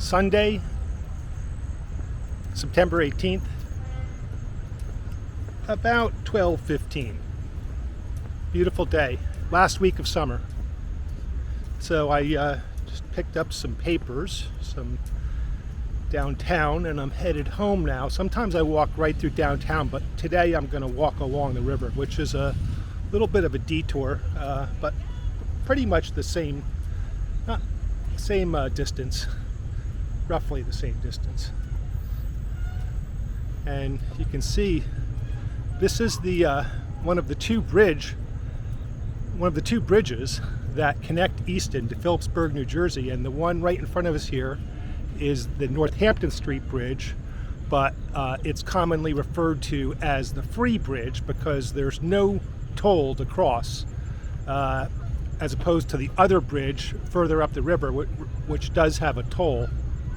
Sunday, September 18th, about 12:15. Beautiful day, last week of summer. So I just picked up some papers, some downtown, and I'm headed home now. Sometimes I walk right through downtown, but today I'm going to walk along the river, which is a little bit of a detour, but pretty much the same, distance, roughly the same distance. And you can see this is the one of the two bridges that connect Easton to Phillipsburg, New Jersey, and the one right in front of us here is the Northampton Street Bridge, but it's commonly referred to as the Free Bridge because there's no toll to cross, as opposed to the other bridge further up the river, which does have a toll.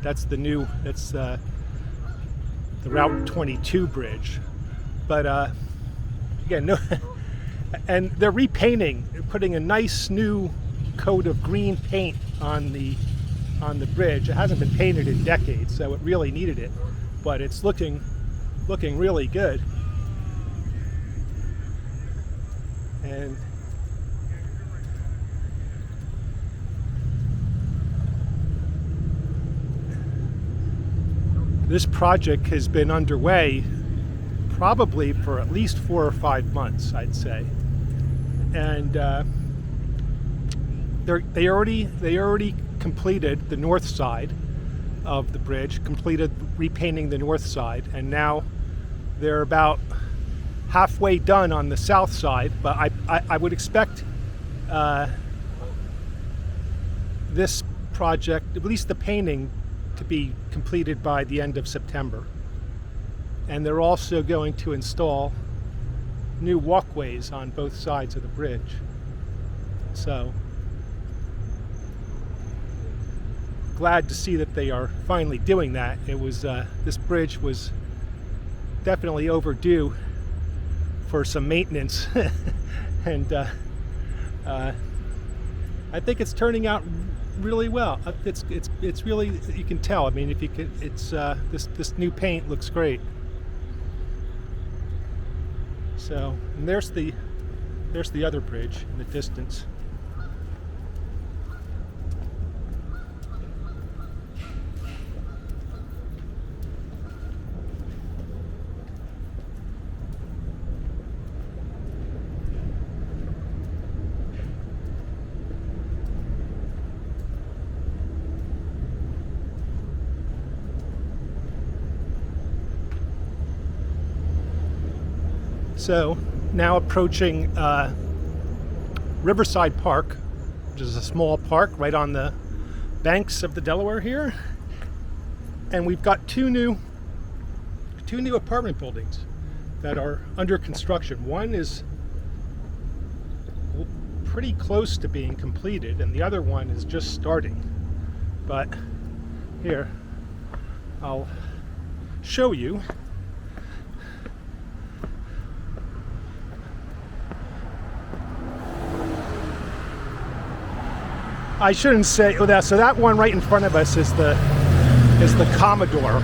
That's the Route 22 bridge. But again, no, and they're repainting, putting a nice new coat of green paint on the bridge. It hasn't been painted in decades, so it really needed it, but it's looking really good. And this project has been underway probably for at least 4 or 5 months, I'd say. And they already completed the north side of the bridge, completed repainting the north side, and now they're about halfway done on the south side. But I would expect this project, at least the painting, to be completed by the end of September. And they're also going to install new walkways on both sides of the bridge. So glad to see that they are finally doing that. It was this bridge was definitely overdue for some maintenance, and I think it's turning out really well. It's really, you can tell. I mean, if you could, it's this new paint looks great. So, and there's the other bridge in the distance. So now approaching Riverside Park, which is a small park right on the banks of the Delaware here, and we've got two new apartment buildings that are under construction. One is pretty close to being completed, and the other one is just starting. But here, I'll show you. I shouldn't say, so that one right in front of us is the Commodore,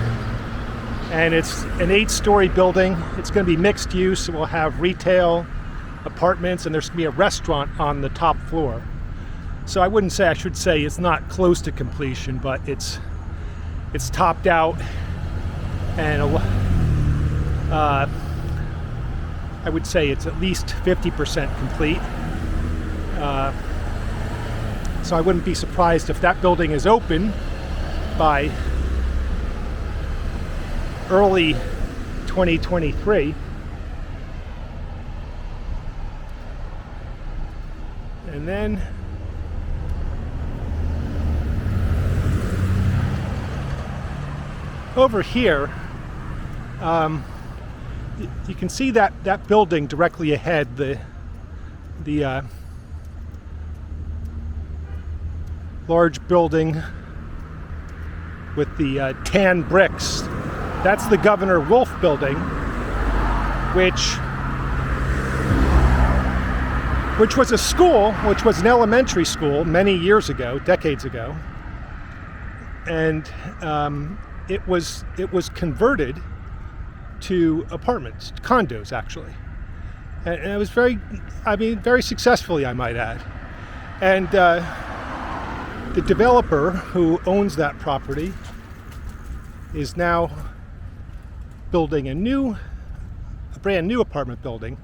and it's an 8-story building. It's going to be mixed use. We'll have retail, apartments, and there's going to be a restaurant on the top floor. So I should say it's not close to completion, but it's topped out, and I would say it's at least 50% complete. So I wouldn't be surprised if that building is open by early 2023. And then over here, you can see that building directly ahead, the large building with the tan bricks. That's the Governor Wolf building, which was a school, which was an elementary school many years ago, decades ago. and it was converted to apartments, condos actually, and it was very successfully, I might add. And the developer who owns that property is now building a brand new apartment building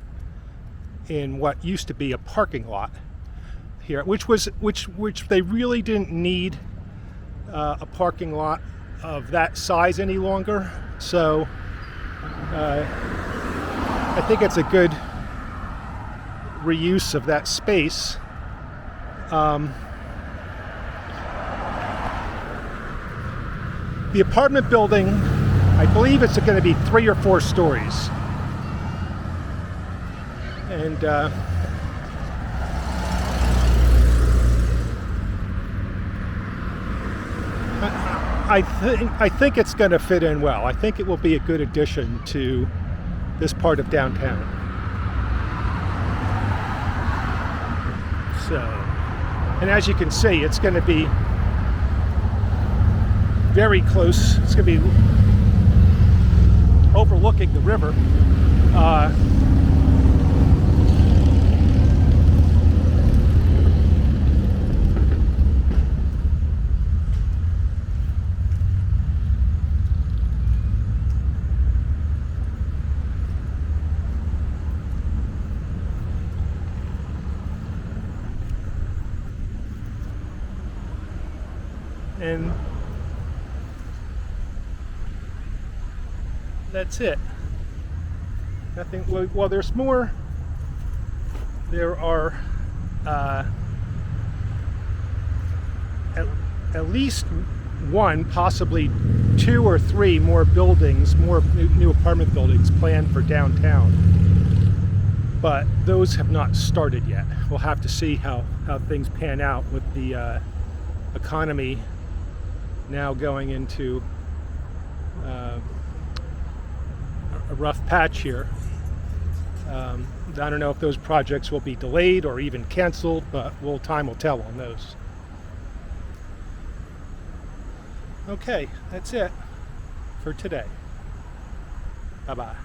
in what used to be a parking lot here, which they really didn't need a parking lot of that size any longer. So I think it's a good reuse of that space. The apartment building, I believe it's going to be 3 or 4 stories. And I think it's going to fit in well. I think it will be a good addition to this part of downtown. So, and as you can see, it's going to be very close. It's going to be overlooking the river. And that's it. Nothing. Well, there's more. There are at least 1, possibly 2 or 3 more buildings, more new apartment buildings planned for downtown. But those have not started yet. We'll have to see how things pan out with the economy now going into a rough patch here. I don't know if those projects will be delayed or even canceled, but time will tell on those. Okay, that's it for today. Bye-bye.